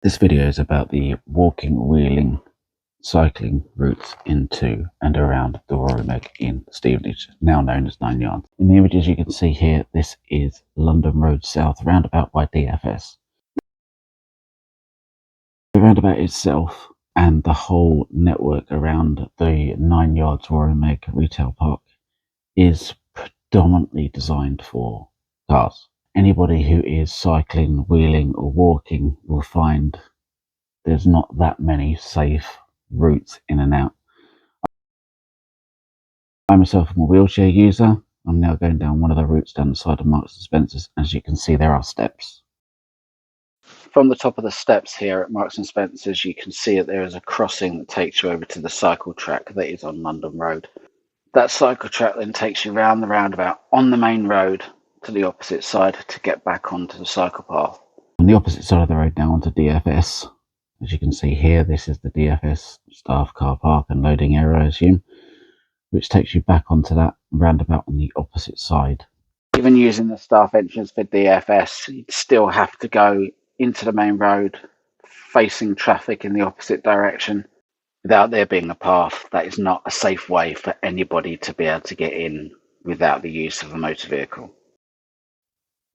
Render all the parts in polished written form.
This video is about the walking, wheeling, cycling routes into and around the Royal Meg in Stevenage, now known as 9 Yards. In the images you can see here, this is London Road South, roundabout by DFS. The roundabout itself and the whole network around the 9 Yards Royal Meg retail park is predominantly designed for cars. Anybody who is cycling, wheeling or walking will find there's not that many safe routes in and out. I myself am a wheelchair user. I'm now going down one of the routes down the side of Marks and Spencer's. As you can see, there are steps. From the top of the steps here at Marks and Spencer's, you can see that there is a crossing that takes you over to the cycle track that is on London Road. That cycle track then takes you round the roundabout on the main road to the opposite side to get back onto the cycle path. On the opposite side of the road now onto DFS. As you can see here, this is the DFS staff car park and loading area, I assume, which takes you back onto that roundabout on the opposite side. Even using the staff entrance for DFS, you'd still have to go into the main road, facing traffic in the opposite direction. Without there being a path, that is not a safe way for anybody to be able to get in without the use of a motor vehicle.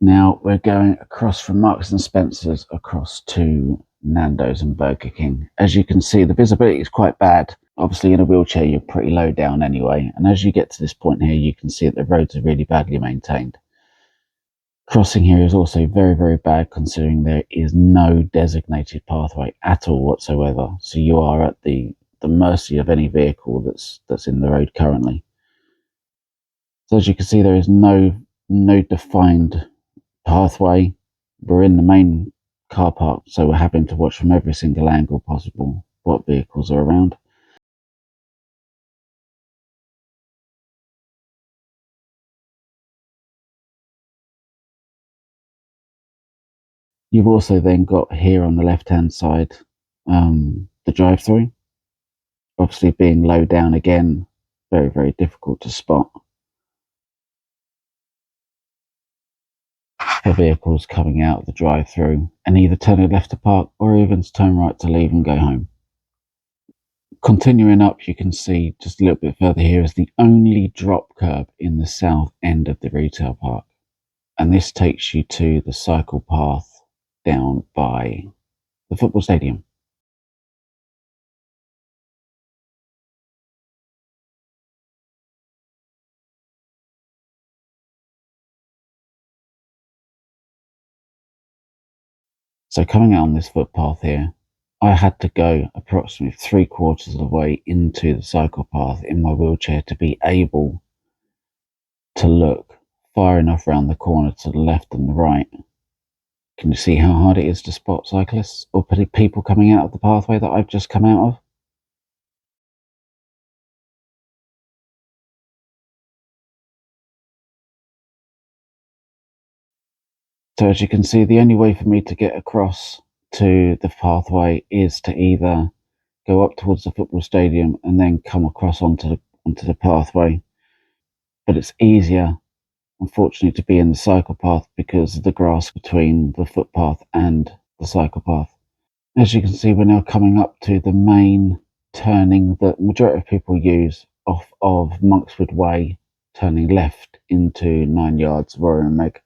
Now we're going across from Marks and Spencer's across to Nando's and Burger King. As you can see, the visibility is quite bad. Obviously in a wheelchair you're pretty low down anyway, and as you get to this point here you can see that the roads are really badly maintained. Crossing here is also very bad, considering there is no designated pathway at all whatsoever, so you are at the mercy of any vehicle that's in the road currently. So as you can see, there is no defined pathway. We're in the main car park, so we're having to watch from every single angle possible what vehicles are around. You've also then got here on the left hand side the drive-through. Obviously being low down again, very difficult to spot for vehicles coming out of the drive-through and either turning left to park or even to turn right to leave and go home. Continuing up, you can see just a little bit further here is the only drop curb in the south end of the retail park, and this takes you to the cycle path down by the football stadium. So coming out on this footpath here, I had to go approximately 3/4 of the way into the cycle path in my wheelchair to be able to look far enough round the corner to the left and the right. Can you see how hard it is to spot cyclists or people coming out of the pathway that I've just come out of? So as you can see, the only way for me to get across to the pathway is to either go up towards the football stadium and then come across onto the pathway. But it's easier, unfortunately, to be in the cycle path because of the grass between the footpath and the cycle path. As you can see, we're now coming up to the main turning that the majority of people use off of Monkswood Way, turning left into 9 Yards, Royal Meg,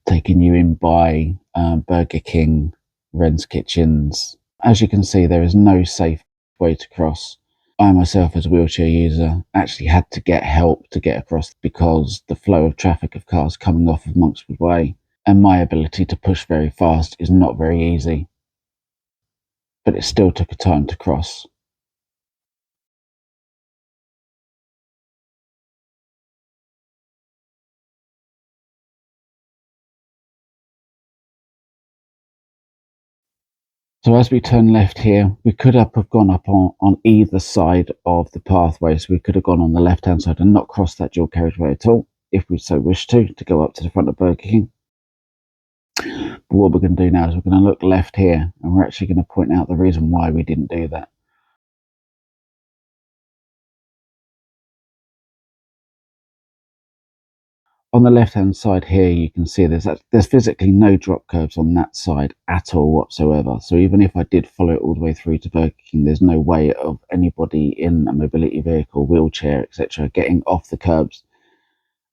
taking you in by Burger King, Wren's Kitchens. As you can see, there is no safe way to cross. I myself, as a wheelchair user, actually had to get help to get across because the flow of traffic of cars coming off of Monkswood Way and my ability to push very fast is not very easy. But it still took a time to cross. So as we turn left here, we could have gone up on either side of the pathway. So we could have gone on the left-hand side and not crossed that dual carriageway at all, if we so wished to go up to the front of Burger King. But what we're going to do now is we're going to look left here, and we're actually going to point out the reason why we didn't do that. On the left hand side here, you can see there's physically no drop curbs on that side at all whatsoever. So even if I did follow it all the way through to Burger King, there's no way of anybody in a mobility vehicle, wheelchair, etc., getting off the curbs.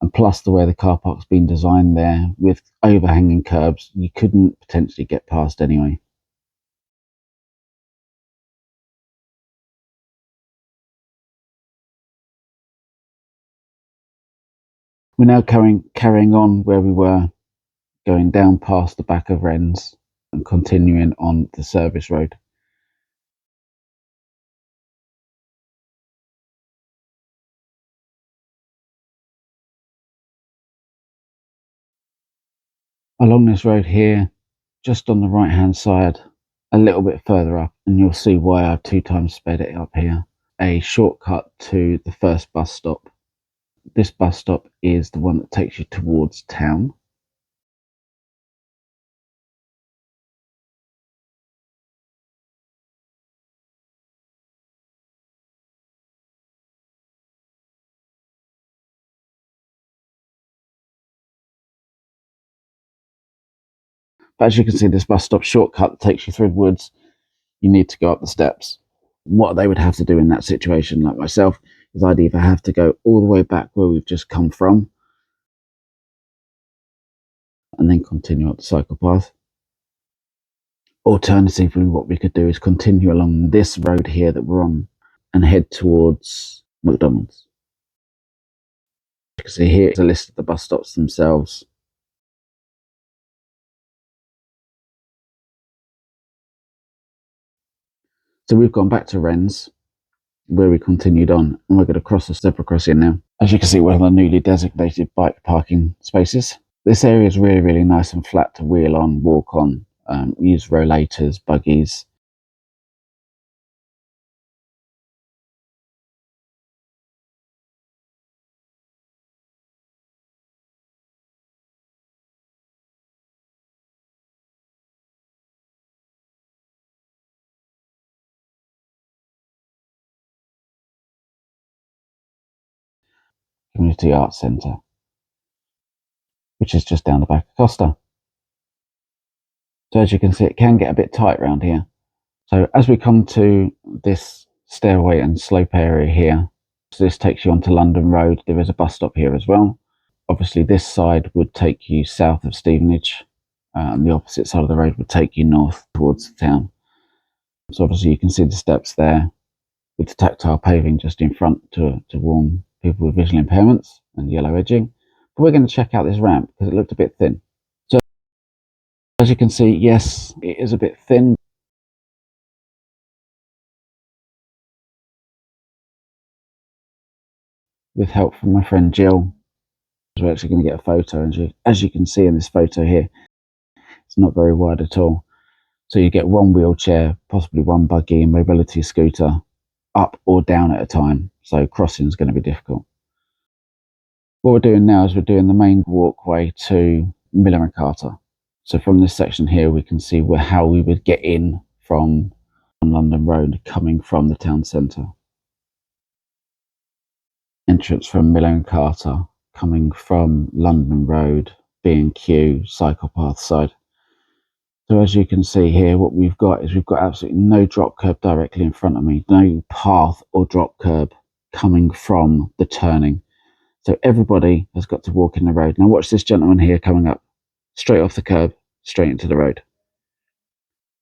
And plus the way the car park's been designed there with overhanging curbs, you couldn't potentially get past anyway. We're now carrying on where we were, going down past the back of Wren's and continuing on the service road. Along this road here, just on the right hand side, a little bit further up, and you'll see why I've 2 times sped it up here, a shortcut to the first bus stop. This bus stop is the one that takes you towards town. But as you can see, this bus stop shortcut that takes you through the woods, you need to go up the steps. What they would have to do in that situation, like myself, is I'd either have to go all the way back where we've just come from and then continue up the cycle path. Alternatively, what we could do is continue along this road here that we're on and head towards McDonald's. You can see here is a list of the bus stops themselves. So we've gone back to Wren's, where we continued on, and we're going to cross the zebra crossing now. As you can see, we're on the newly designated bike parking spaces. This area is really, really nice and flat to wheel on, walk on, use rollators, buggies. Community Arts Centre, which is just down the back of Costa. So as you can see, it can get a bit tight around here. So as we come to this stairway and slope area here, so this takes you onto London Road. There is a bus stop here as well. Obviously this side would take you south of Stevenage, and the opposite side of the road would take you north towards the town. So obviously you can see the steps there with the tactile paving just in front to warn people with visual impairments and yellow edging. But we're going to check out this ramp because it looked a bit thin. So as you can see, yes, it is a bit thin. With help from my friend Jill, we're actually going to get a photo, and as you can see in this photo here, it's not very wide at all. So you get one wheelchair, possibly one buggy and mobility scooter up or down at a time. So crossing is going to be difficult. What we're doing now is we're doing the main walkway to Miller and Carter. So from this section here, we can see how we would get in from London Road coming from the town centre. Entrance from Miller and Carter coming from London Road, B&Q, cycle path side. So as you can see here, what we've got is we've got absolutely no drop curb directly in front of me, no path or drop curb coming from the turning. So everybody has got to walk in the road. Now watch this gentleman here coming up, straight off the curb, straight into the road.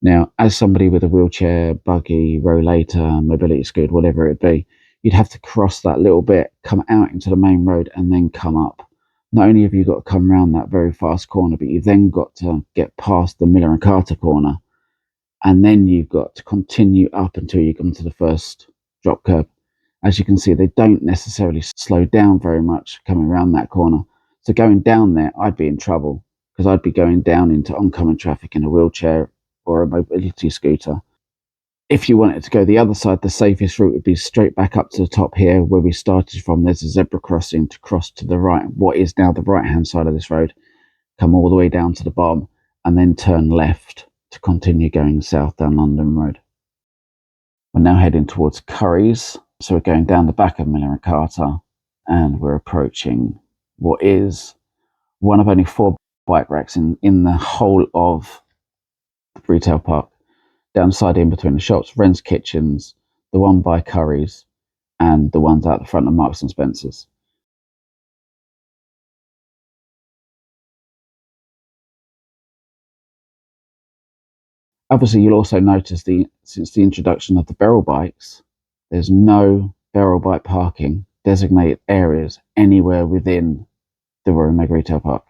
Now, as somebody with a wheelchair, buggy, rollator, mobility scooter, whatever it be, you'd have to cross that little bit, come out into the main road, and then come up. Not only have you got to come around that very fast corner, but you've then got to get past the Miller and Carter corner, and then you've got to continue up until you come to the first drop curb. As you can see, they don't necessarily slow down very much coming around that corner. So going down there, I'd be in trouble because I'd be going down into oncoming traffic in a wheelchair or a mobility scooter. If you wanted to go the other side, the safest route would be straight back up to the top here where we started from. There's a zebra crossing to cross to the right, what is now the right hand side of this road, come all the way down to the bottom and then turn left to continue going south down London Road. We're now heading towards Curry's, so we're going down the back of Miller and Carter and we're approaching what is one of only 4 bike racks in the whole of the retail park. Down the side in between the shops, Wren's Kitchens, the one by Curry's, and the ones out the front of Marks and Spencer's. Obviously, you'll also notice since the introduction of the barrel bikes, there's no barrel bike parking designated areas anywhere within the Royal Mega Retail Park.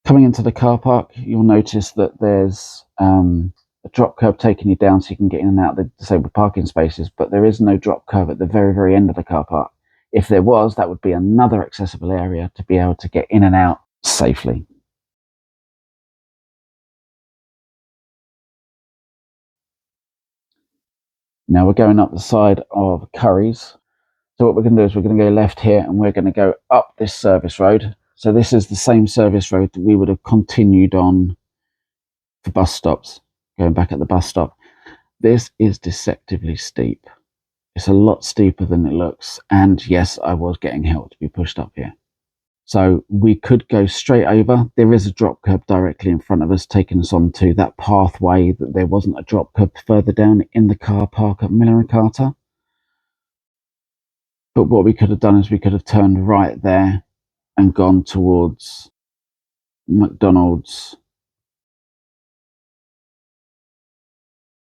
Coming into the car park, you'll notice that there's a drop curb taking you down so you can get in and out of the disabled parking spaces, but there is no drop curb at the very, very end of the car park. If there was, that would be another accessible area to be able to get in and out safely. Now we're going up the side of Curry's. So what we're going to do is we're going to go left here and we're going to go up this service road. So this is the same service road that we would have continued on for bus stops, going back at the bus stop. This is deceptively steep. It's a lot steeper than it looks. And yes, I was getting help to be pushed up here. So we could go straight over. There is a drop curb directly in front of us, taking us onto that pathway that there wasn't a drop curb further down in the car park at Miller and Carter. But what we could have done is we could have turned right there and gone towards McDonald's.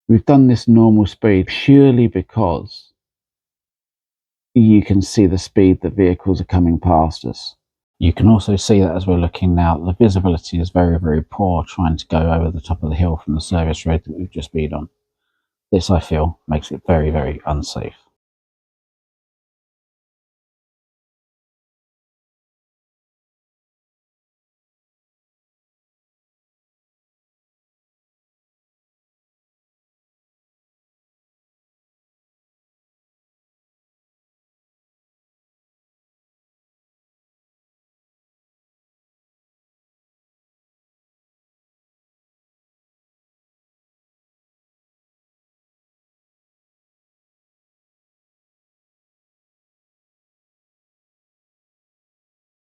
We've done this normal speed purely because you can see the speed that vehicles are coming past us. You can also see that as we're looking now, the visibility is very, very poor trying to go over the top of the hill from the service road that we've just been on. This, I feel, makes it very, very unsafe.